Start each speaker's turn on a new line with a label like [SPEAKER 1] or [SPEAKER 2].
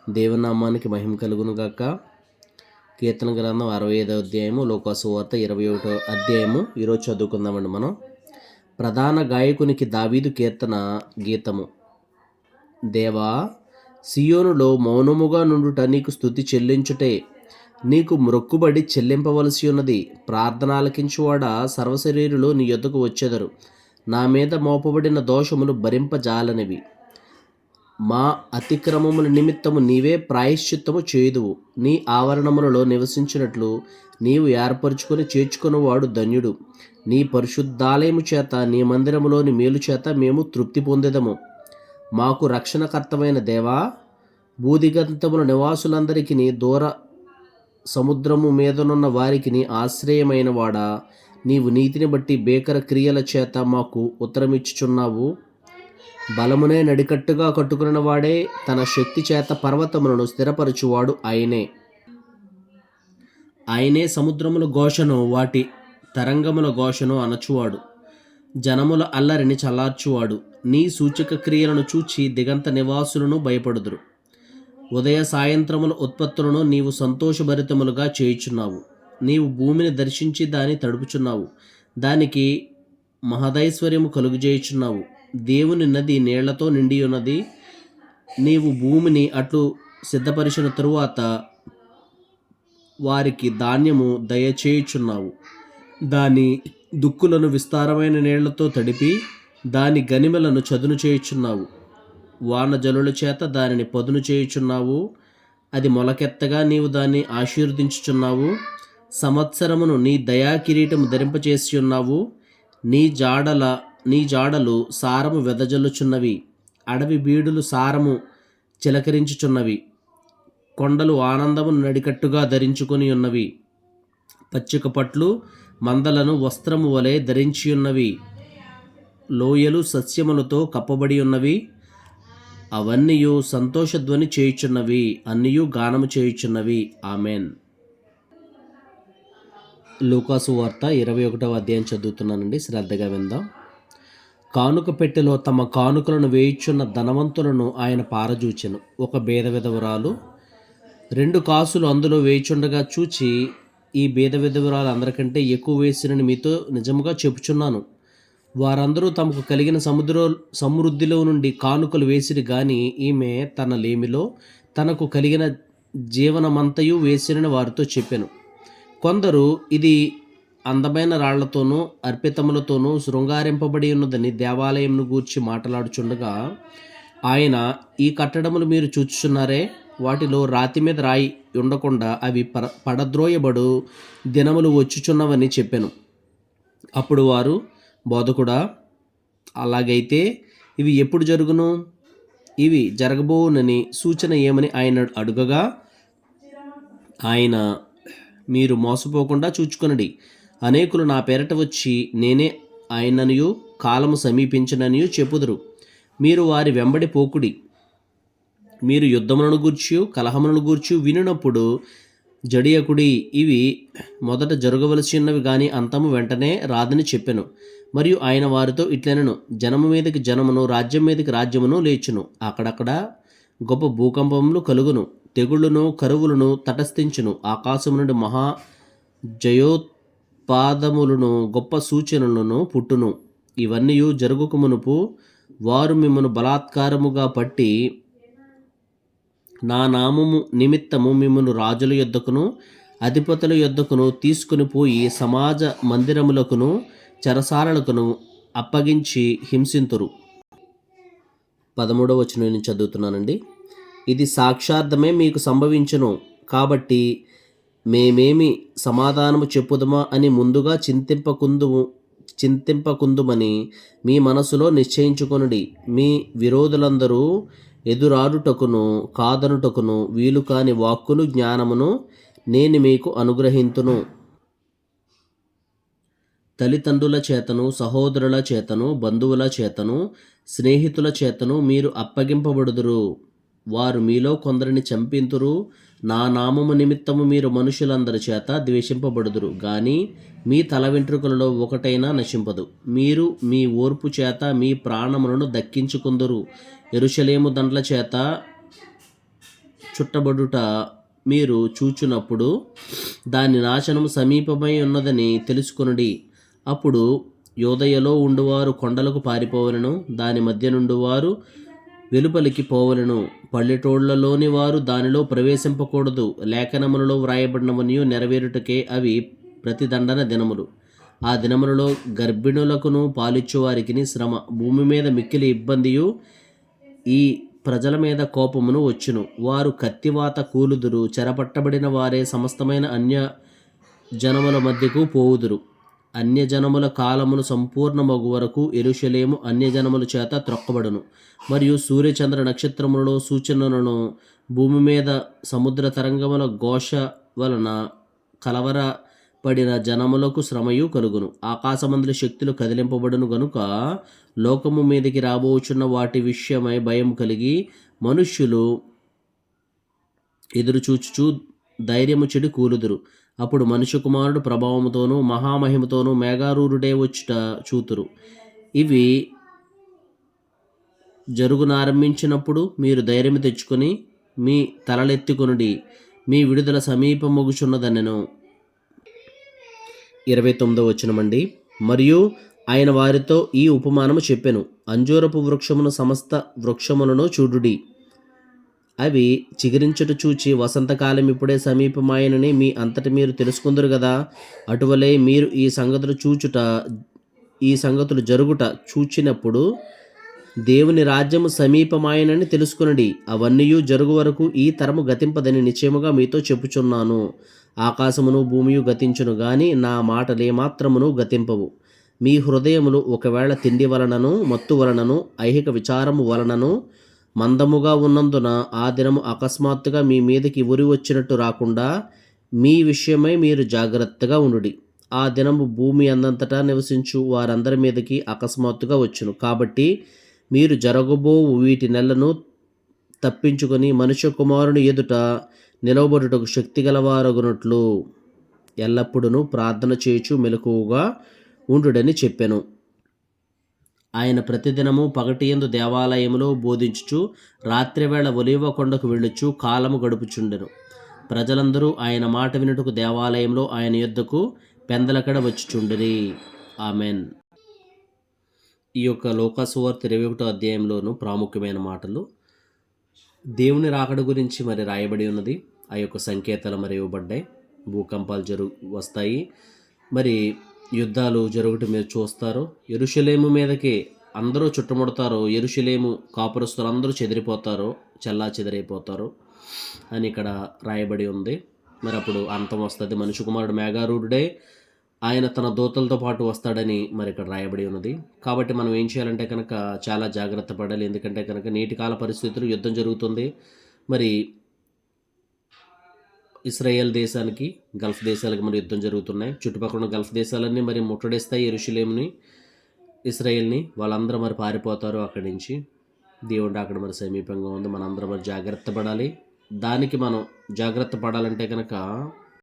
[SPEAKER 1] దేవునామానికి మహిమ కలుగును గాక. కీర్తన గ్రంథం 65వ అధ్యాయము, లోకాసు వార్త 21వ అధ్యాయము ఈరోజు చదువుకుందామండి. మనం ప్రధాన గాయకునికి దావీదు కీర్తన గీతము. దేవా, సియోనులో మౌనముగా నుండుట నీకు స్తుతి చెల్లించుటే, నీకు మ్రొక్కుబడి చెల్లింపవలసి ఉన్నది. ప్రార్థన ఆలకించువాడా, సర్వశరీరులు నీ యొద్దకు వచ్చెదరు. నా మీద మోపబడిన దోషములు భరింపజాలనివి. మా అతిక్రమముల నిమిత్తము నీవే ప్రాయశ్చిత్తము చేయుదువు. నీ ఆవరణములలో నివసించినట్లు నీవు ఏర్పరచుకొని చేర్చుకున్నవాడు ధన్యుడు. నీ పరిశుద్ధాలయము చేత, నీ మందిరములోని మేలు చేత మేము తృప్తి పొందెదము. మాకు రక్షణకర్తమైన దేవా, భూదిగంతముల నివాసులందరికీ, దూర సముద్రము మీదనున్న వారికి ఆశ్రయమైన వాడా, నీవు నీతిని బట్టి భీకర క్రియల చేత మాకు ఉత్తరమిచ్చుచున్నావు. బలమునే నడికట్టుగా కట్టుకున్న వాడే, తన శక్తి చేత పర్వతములను స్థిరపరచువాడు ఆయనే సముద్రముల ఘోషను, వాటి తరంగముల ఘోషను అణచువాడు. జనముల అల్లరిని చల్లార్చువాడు. నీ సూచక క్రియలను చూచి దిగంత నివాసులను భయపడుదురు. ఉదయ సాయంత్రముల ఉత్పత్తులను నీవు సంతోషభరితములుగా చేయుచున్నావు. నీవు భూమిని దర్శించి దాన్ని తడుపుచున్నావు. దానికి మహదైశ్వర్యము కలుగజేయుచున్నావు. దేవుని నది నీళ్లతో నిండి ఉన్నది. నీవు భూమిని అట్లు సిద్ధపరిచిన తరువాత వారికి ధాన్యము దయచేయుచున్నావు. దాని దుక్కులను విస్తారమైన నీళ్లతో తడిపి, దాని గనిమెలను చదును చేయుచున్నావు. వానజలుల చేత దానిని పదును చేయుచున్నావు. అది మొలకెత్తగా నీవు దాన్ని ఆశీర్వదించుచున్నావు. సంవత్సరమును నీ దయా కిరీటము ధరింపచేసి ఉన్నావు. నీ జాడలు సారము వెదజల్లుచున్నవి. అడవి బీడులు సారము చిలకరించుచున్నవి. కొండలు ఆనందమును నడికట్టుగా ధరించుకొని ఉన్నవి. పచ్చిక పట్లు మందలను వస్త్రము వలె ధరించి ఉన్నవి. లోయలు సస్యములతో కప్పబడి ఉన్నవి. అవన్నీయు సంతోషధ్వని చేయుచున్నవి, అన్నీయు గానము చేయుచున్నవి. ఆమెన్. లూకాసు వార్త 21వ అధ్యాయం చదువుతున్నానండి, శ్రద్ధగా విందాం. కానుక పెట్టెలో తమ కానుకలను వేయుచున్న ధనవంతులను ఆయన పారజూచెను. ఒక బీద విధవరాలు 2 కాసులు అందులో వేయుచుండగా చూచి, ఈ బీద విధవరాలు అందరికంటే ఎక్కువ వేసినని మీతో నిజముగా చెప్పుచున్నాను. వారందరూ తమకు కలిగిన సమృద్ధిలో నుండి కానుకలు వేసిరి గాని, ఈమె తన లేమిలో తనకు కలిగిన జీవనమంతయు వేసినని వారితో చెప్పెను. కొందరు, ఇది అందమైన రాళ్లతోనూ అర్పితములతోనూ శృంగారింపబడి ఉన్నదని దేవాలయంను గూర్చి మాట్లాడుచుండగా ఆయన, ఈ కట్టడములు మీరు చూచుచున్నారే, వాటిలో రాతి మీద రాయి ఉండకుండా అవి పడద్రోయబడు దినములు వచ్చుచున్నవని చెప్పెను. అప్పుడు వారు, బోధకుడా, అలాగైతే ఇవి ఎప్పుడు జరుగును? ఇవి జరగబోనని సూచన ఏమని ఆయన అడుగగా ఆయన, మీరు మోసపోకుండా చూచుకొనడి. అనేకులు నా పేరట వచ్చి, నేనే ఆయననియు కాలము సమీపించననియు చెప్పుదురు. మీరు వారి వెంబడి పోకుడి. మీరు యుద్ధములను గూర్చి కలహములను గూర్చి వినినప్పుడు జడియకుడి. ఇవి మొదట జరగవలసి ఉన్నవి గాని అంతము వెంటనే రాదని చెప్పెను. మరియు ఆయన వారితో ఇట్లనెను, జనము మీదకి జనమును, రాజ్యం మీదకి రాజ్యమును లేచును. అక్కడక్కడ గొప్ప భూకంపములు కలుగును. తెగుళ్ళను, కరువులను తటస్థించును. ఆకాశము నుండి మహా జయోత్పాదములను, గొప్ప సూచనలను పుట్టును. ఇవన్నీ జరుగుక మునుపు వారు మిమ్మను బలాత్కారముగా పట్టి, నా నామము నిమిత్తము మిమ్మను రాజుల యొద్దకును అధిపతుల యొద్దకును తీసుకుని పోయి సమాజ మందిరములకును చెరసాలలకును అప్పగించి హింసింతురు. 13వ వచనం నుంచి చదువుతున్నానండి. ఇది సాక్షార్థమే మీకు సంభవించును. కాబట్టి మేమేమి సమాధానము చెప్పుదమా అని ముందుగా చింతింపకుందుమని మీ మనసులో నిశ్చయించుకొనుడి. మీ విరోధులందరూ ఎదురాడుటకును కాదనుటకును వీలు కాని వాక్కును జ్ఞానమును నేను మీకు అనుగ్రహింతును. తల్లిదండ్రుల చేతను, సహోదరుల చేతను, బంధువుల చేతను, స్నేహితుల చేతను మీరు అప్పగింపబడుదురు. వారు మీలో కొందరిని చంపింతురు. నా నామము నిమిత్తము మీరు మనుషులందరి చేత ద్వేషింపబడుదురు గాని మీ తల వెంట్రుకలలో ఒకటైనా నశింపదు. మీరు మీ ఓర్పు చేత మీ ప్రాణములను దక్కించుకుందురు. యెరూషలేము దండ్ల చేత చుట్టబడుట మీరు చూచునప్పుడు దాని నాశనము సమీపమై ఉన్నదని తెలుసుకొనుడి. అప్పుడు యోదయలో ఉండువారు కొండలకు పారిపోవలను, దాని మధ్య నుండివారు వెలుపలికి పోవలను. పల్లెటూళ్లలోని వారు దానిలో ప్రవేశింపకూడదు. లేఖనములలో వ్రాయబడినవనియు నెరవేరుటకే అవి ప్రతిదండన దినములు. ఆ దినములలో గర్భిణులకును పాలిచ్చువారికిని శ్రమ, భూమి మీద మిక్కిలి ఇబ్బందియు ఈ ప్రజల మీద కోపమును వచ్చును. వారు కత్తివాత కూలుదురు. చెరపట్టబడిన వారే సమస్తమైన అన్య జనముల మధ్యకు పోవుదురు. అన్యజనముల కాలమును సంపూర్ణమగు వరకు యెరూషలేము అన్యజనముల చేత త్రొక్కబడును. మరియు సూర్యచంద్ర నక్షత్రములలో సూచనలను భూమి మీద సముద్ర తరంగముల ఘోష వలన కలవరపడిన జనములకు శ్రమయు కలుగును. ఆకాశమందుల శక్తులు కదిలింపబడును గనుక లోకము మీదకి రాబోచున్న వాటి విషయమై భయం కలిగి మనుష్యులు ఎదురుచూచుచు ధైర్యము చెడి కూలుదురు. అప్పుడు మనుష్య కుమారుడు ప్రభావముతోనూ మహామహిమతోనూ మేఘారూఢుడై వచ్చుట చూతురు. ఇవి జరుగునారంభించినప్పుడు మీరు ధైర్యం తెచ్చుకొని మీ తలలెత్తుకొనుడి, మీ విడుదల సమీపమగుచున్నదనెను. 29వ వచనమండి. మరియు ఆయన వారితో ఈ ఉపమానము చెప్పెను. అంజూరపు వృక్షమును సమస్త వృక్షములను చూడుడి. అవి చిగురించుట చూచి వసంతకాలం ఇప్పుడే సమీపమాయనని మీ అంతటి మీరు తెలుసుకుందరు కదా. అటువలే మీరు ఈ సంగతులు జరుగుట చూచినప్పుడు దేవుని రాజ్యము సమీపమాయనని తెలుసుకొనుడి. అవన్నీ జరుగు వరకు ఈ తరము గతింపదని నిశ్చయముగా మీతో చెప్పుచున్నాను. ఆకాశమును భూమియు గతించును గాని నా మాటలేమాత్రమును గతింపవు. మీ హృదయములు ఒకవేళ తిండి వలనను మత్తు వలనను ఐహిక విచారము వలనను మందముగా ఉన్నందున ఆ దినము అకస్మాత్తుగా మీ మీదకి ఉరి వచ్చినట్టు రాకుండా మీ విషయమై మీరు జాగ్రత్తగా ఉండుడి. ఆ దినము భూమి అందంతటా నివసించు వారందరి మీదకి అకస్మాత్తుగా వచ్చును. కాబట్టి మీరు జరగబోవు వీటి నెలను తప్పించుకొని మనుష్య కుమారుని ఎదుట నిలవబడుటకు శక్తి గలవారగునట్లు ఎల్లప్పుడూ ప్రార్థన చేయుచు మెలకువగా ఉండుడని చెప్పెను. ఆయన ప్రతిదినము పగటియందు దేవాలయములో బోధించుచు రాత్రివేళ ఒలీవ కొండకు వెళ్ళుచు కాలము గడుపుచుండెను. ప్రజలందరూ ఆయన మాట వినుటకు దేవాలయంలో ఆయన యొద్దకు పెందలకడ వచ్చుచుండిరి. ఆమెన్. ఈ యొక్క లోకాసువార్త 21వ అధ్యాయంలోను ప్రాముఖ్యమైన మాటలు దేవుని రాకడ గురించి మరి రాయబడి ఉన్నది. ఆ యొక్క సంకేతాలు మరి ఇవ్వబడ్డాయి. భూకంపాలు వస్తాయి, మరి యుద్ధాలు జరుగుట మీరు చూస్తారు. యెరూషలేము మీదకి అందరూ చుట్టుముడతారు. యెరూషలేము కాపురస్తులు అందరూ చెదిరిపోతారు, చెల్లా చెదిరైపోతారు అని ఇక్కడ రాయబడి ఉంది. మరి అప్పుడు అంతం వస్తుంది. మనుష్య కుమారుడు మేఘారూఢుడై ఆయన తన దూతలతో పాటు వస్తాడని మరి ఇక్కడ రాయబడి ఉన్నది. కాబట్టి మనం ఏం చేయాలంటే కనుక చాలా జాగ్రత్త పడాలి. ఎందుకంటే కనుక నేటి కాల పరిస్థితులు యుద్ధం జరుగుతుంది. మరి ఇస్రాయేల్ దేశానికి గల్ఫ్ దేశాలకు మరి యుద్ధం జరుగుతున్నాయి. చుట్టుపక్కల ఉన్న గల్ఫ్ దేశాలన్నీ మరి ముట్టడిస్తాయి యెరూషలేముని, ఇస్రాయేల్ని. వాళ్ళందరూ మరి పారిపోతారు అక్కడి నుంచి. దేవుడు అక్కడ మరి సమీపంగా ఉంది. మనందరం మరి జాగ్రత్త పడాలి. దానికి మనం జాగ్రత్త పడాలంటే కనుక